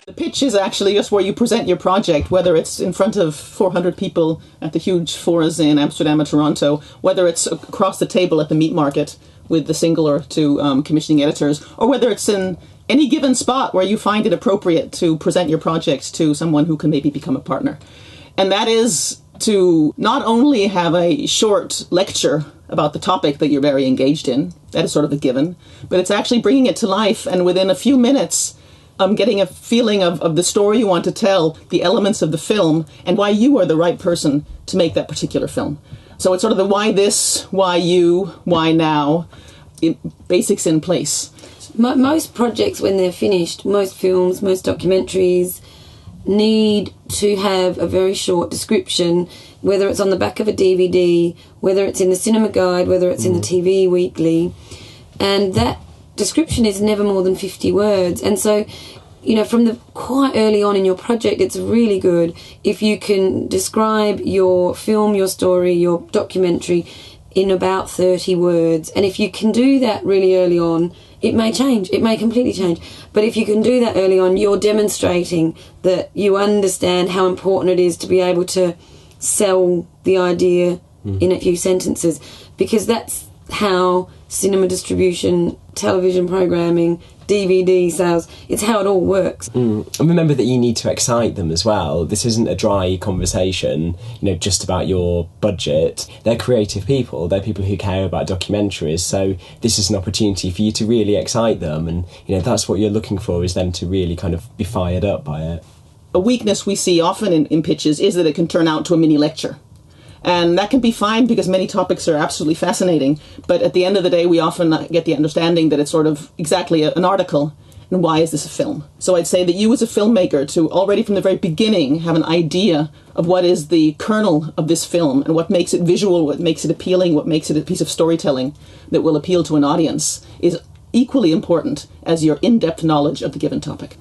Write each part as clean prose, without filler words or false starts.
The pitch is actually just where you present your project, whether it's in front of 400 people at the huge forums in Amsterdam or Toronto, whether it's across the table at the meat market with the single or two commissioning editors, or whether it's in any given spot where you find it appropriate to present your project to someone who can maybe become a partner. And that is to not only have a short lecture about the topic that you're very engaged in, that is sort of a given, but it's actually bringing it to life, and within a few minutes getting a feeling of the story you want to tell, the elements of the film, and why you are the right person to make that particular film. So it's sort of the why this, why you, why now, basics in place. Most projects, when they're finished, most films, most documentaries, need to have a very short description, whether it's on the back of a DVD, whether it's in the cinema guide, whether it's in the TV weekly, and that description is never more than 50 words. And so, you know, from the quite early on in your project, it's really good if you can describe your film, your story, your documentary in about 30 words. And if you can do that really early on, it may change, it may completely change. But if you can do that early on, you're demonstrating that you understand how important it is to be able to sell the idea in a few sentences, because that's how cinema distribution, television programming, DVD sales, it's how it all works. And remember that you need to excite them as well. This isn't a dry conversation, you know, just about your budget. They're creative people, they're people who care about documentaries, so this is an opportunity for you to really excite them, and you know, that's what you're looking for, is them to really kind of be fired up by it. A weakness we see often in pitches is that it can turn out to a mini lecture. And that can be fine because many topics are absolutely fascinating. But at the end of the day, we often get the understanding that it's sort of exactly an article. And why is this a film? So I'd say that you as a filmmaker to already from the very beginning have an idea of what is the kernel of this film and what makes it visual, what makes it appealing, what makes it a piece of storytelling that will appeal to an audience is equally important as your in-depth knowledge of the given topic.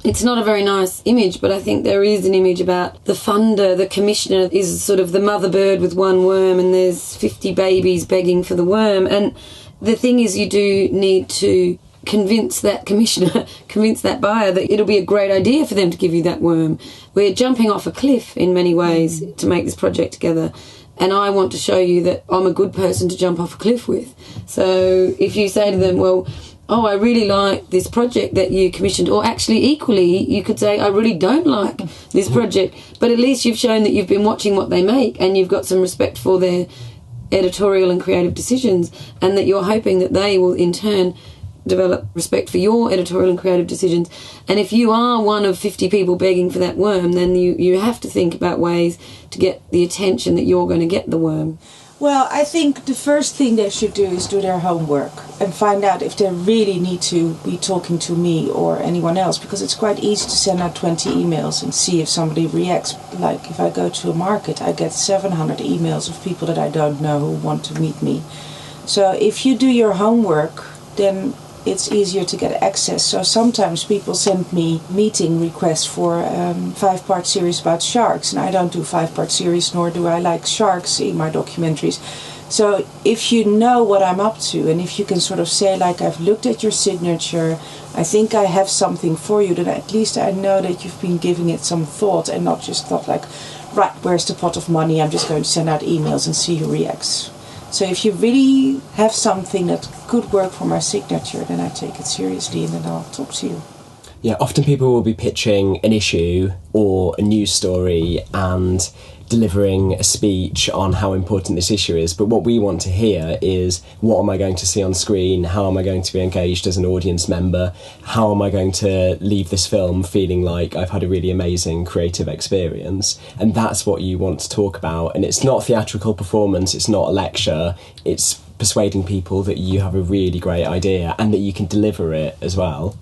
It's not a very nice image, but I think there is an image about the funder, the commissioner is sort of the mother bird with one worm, and there's 50 babies begging for the worm. And the thing is, you do need to convince that commissioner, convince that buyer that it'll be a great idea for them to give you that worm. We're jumping off a cliff in many ways to make this project together, and I want to show you that I'm a good person to jump off a cliff with. So if you say to them, well, oh, I really like this project that you commissioned, or actually equally, you could say, I really don't like this project, but at least you've shown that you've been watching what they make and you've got some respect for their editorial and creative decisions, and that you're hoping that they will in turn develop respect for your editorial and creative decisions. And if you are one of 50 people begging for that worm, then you have to think about ways to get the attention that you're going to get the worm. Well, I think the first thing they should do is do their homework and find out if they really need to be talking to me or anyone else, because it's quite easy to send out 20 emails and see if somebody reacts. Like if I go to a market, I get 700 emails of people that I don't know who want to meet me. So if you do your homework, then it's easier to get access. So sometimes people send me meeting requests for a 5-part series about sharks, and I don't do 5-part series, nor do I like sharks in my documentaries. So if you know what I'm up to, and if you can sort of say, like, I've looked at your signature, I think I have something for you, then at least I know that you've been giving it some thought and not just thought like, right, where's the pot of money, I'm just going to send out emails and see who reacts. So if you really have something that could work for my signature, then I take it seriously and then I'll talk to you. Yeah, often people will be pitching an issue or a news story and delivering a speech on how important this issue is, but what we want to hear is, what am I going to see on screen? How am I going to be engaged as an audience member? How am I going to leave this film feeling like I've had a really amazing creative experience? And that's what you want to talk about. And it's not theatrical performance, it's not a lecture, it's persuading people that you have a really great idea and that you can deliver it as well.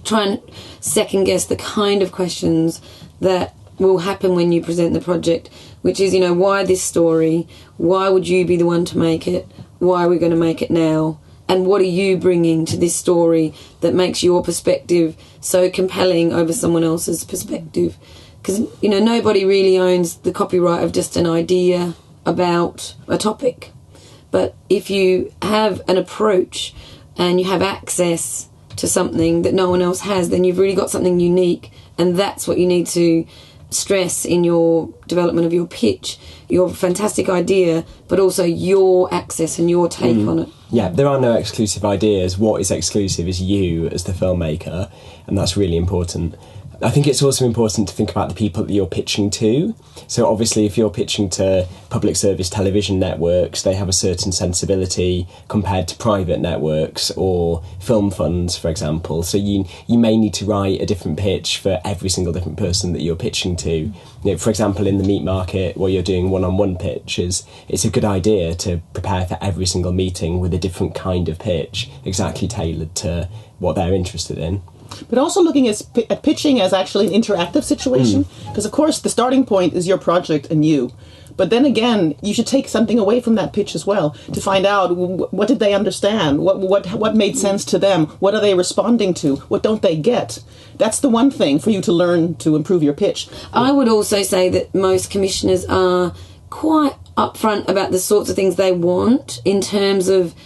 Try and second guess the kind of questions that will happen when you present the project, which is, you know, why this story? Why would you be the one to make it? Why are we going to make it now? And what are you bringing to this story that makes your perspective so compelling over someone else's perspective? Because, you know, nobody really owns the copyright of just an idea about a topic. But if you have an approach and you have access to something that no one else has, then you've really got something unique, and that's what you need to stress in your development of your pitch, your fantastic idea, but also your access and your take on it. Yeah, there are no exclusive ideas. What is exclusive is you as the filmmaker, and that's really important. I think it's also important to think about the people that you're pitching to. So obviously if you're pitching to public service television networks, they have a certain sensibility compared to private networks or film funds, for example. So you may need to write a different pitch for every single different person that you're pitching to. You know, for example, in the meat market, where you're doing one-on-one pitches, it's a good idea to prepare for every single meeting with a different kind of pitch, exactly tailored to what they're interested in. But also looking at pitching as actually an interactive situation, because of course the starting point is your project and you. But then again, you should take something away from that pitch as well to find out what did they understand, what made sense to them, what are they responding to, what don't they get. That's the one thing for you to learn to improve your pitch. I would also say that most commissioners are quite upfront about the sorts of things they want in terms of,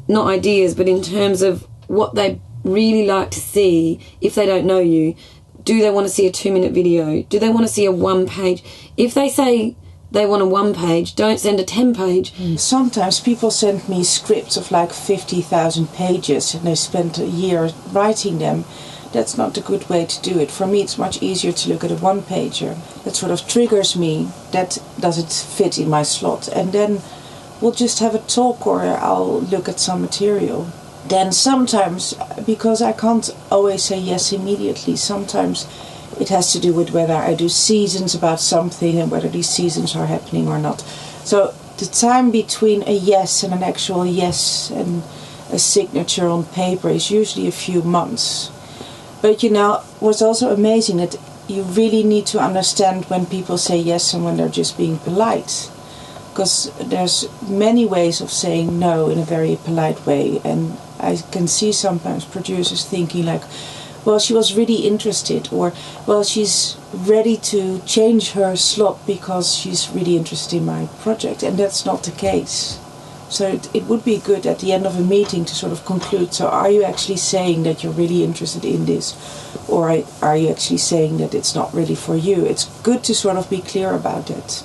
not ideas, but in terms of what they really like to see if they don't know you. Do they want to see a 2-minute video? Do they want to see a 1-page? If they say they want a 1-page, don't send a 10-page. Sometimes people send me scripts of like 50,000 pages and they spent a year writing them. That's not a good way to do it. For me, it's much easier to look at a 1-pager. That sort of triggers me. That doesn't fit in my slot. And then we'll just have a talk, or I'll look at some material. Then sometimes, because I can't always say yes immediately, sometimes it has to do with whether I do seasons about something and whether these seasons are happening or not. So the time between a yes and an actual yes and a signature on paper is usually a few months. But you know, what's also amazing that you really need to understand when people say yes and when they're just being polite. Because there's many ways of saying no in a very polite way, and I can see sometimes producers thinking like, well, she was really interested, or well, she's ready to change her slot because she's really interested in my project, and that's not the case. So it would be good at the end of a meeting to sort of conclude, so are you actually saying that you're really interested in this, or are you actually saying that it's not really for you? It's good to sort of be clear about it.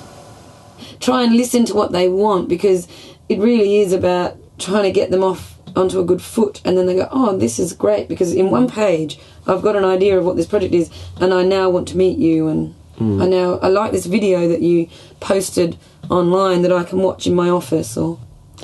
Try and listen to what they want, because it really is about trying to get them off onto a good foot, and then they go, oh, this is great, because in 1 page I've got an idea of what this project is, and I now want to meet you, and I like this video that you posted online that I can watch in my office.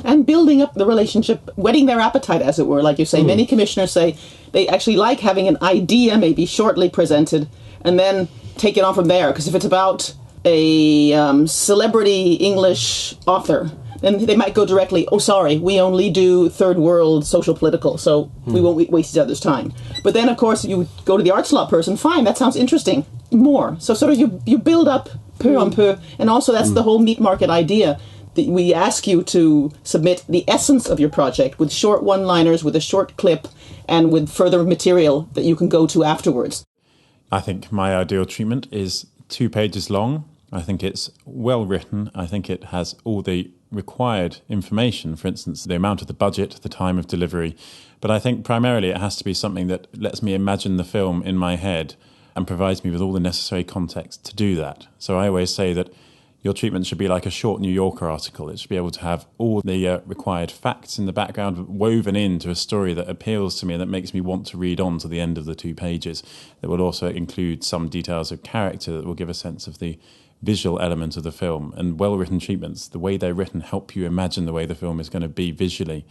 And building up the relationship, whetting their appetite, as it were, like you say. Many commissioners say they actually like having an idea maybe shortly presented and then take it on from there, because if it's about a celebrity English author, then they might go directly, oh, sorry, we only do third world social political, so we won't waste each other's time. But then, of course, you go to the arts law person, fine, that sounds interesting, more. So sort of you build up peu en peu, and also that's the whole meat market idea. That we ask you to submit the essence of your project with short one-liners, with a short clip, and with further material that you can go to afterwards. I think my ideal treatment is 2 pages long. I think it's well written. I think it has all the required information, for instance, the amount of the budget, the time of delivery. But I think primarily it has to be something that lets me imagine the film in my head and provides me with all the necessary context to do that. So I always say that your treatment should be like a short New Yorker article. It should be able to have all the required facts in the background woven into a story that appeals to me and that makes me want to read on to the end of the 2 pages. That will also include some details of character that will give a sense of the visual element of the film. And well-written treatments, the way they're written, help you imagine the way the film is going to be visually.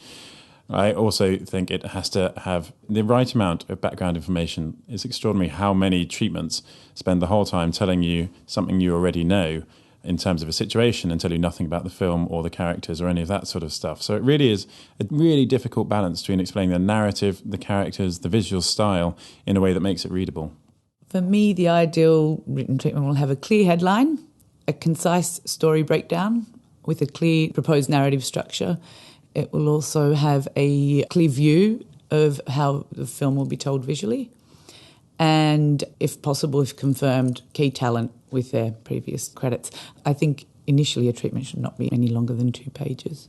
I also think it has to have the right amount of background information. It's extraordinary how many treatments spend the whole time telling you something you already know in terms of a situation and tell you nothing about the film or the characters or any of that sort of stuff. So it really is a really difficult balance between explaining the narrative, the characters, the visual style in a way that makes it readable. For me, the ideal written treatment will have a clear headline, a concise story breakdown with a clear proposed narrative structure. It will also have a clear view of how the film will be told visually, and, if possible, if confirmed, key talent with their previous credits. I think initially a treatment should not be any longer than 2 pages.